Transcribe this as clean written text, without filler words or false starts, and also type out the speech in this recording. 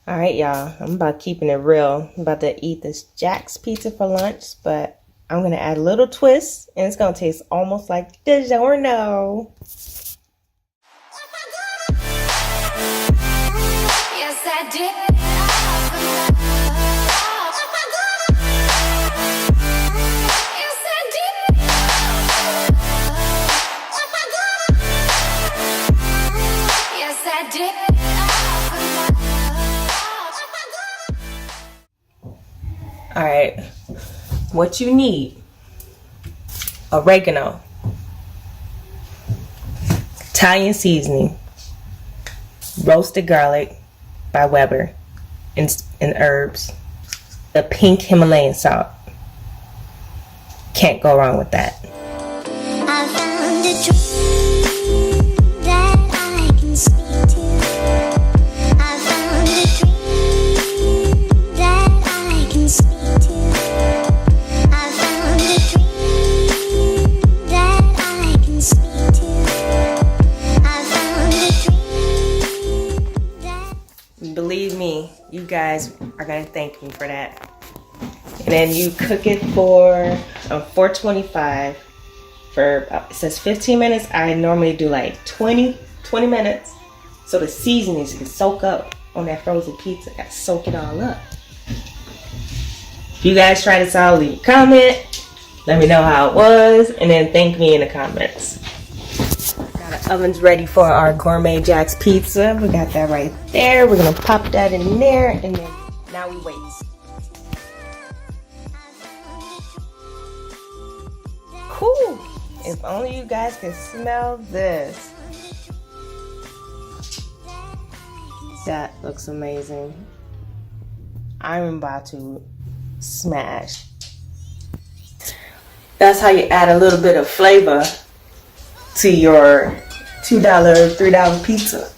All right, y'all. I'm about keeping it real. I'm about to eat this Jack's pizza for lunch, but I'm going to add a little twist, and it's going to taste almost like DiGiorno. Yes, I did. All right, what you need: oregano, Italian seasoning, roasted garlic by Weber, and herbs, the pink Himalayan salt. Can't go wrong with that. I found a dream that I can speak to. I found a dream that I can speak to. I found a dream that I can speak to. I found a dream that... Believe me, you guys are gonna thank me for that. And then you cook it for 425 for, it says 15 minutes. I normally do like 20 minutes. So the seasonings can soak up on that frozen pizza. Gotta soak it all up. If you guys try this out, leave a comment. Let me know how it was. And then thank me in the comments. Got our ovens ready for our gourmet Jack's pizza. We got that right there. We're gonna pop that in there. And then now we wait. Cool. If only you guys can smell this. That looks amazing. I'm about to smash. That's how you add a little bit of flavor to your $2, $3 pizza.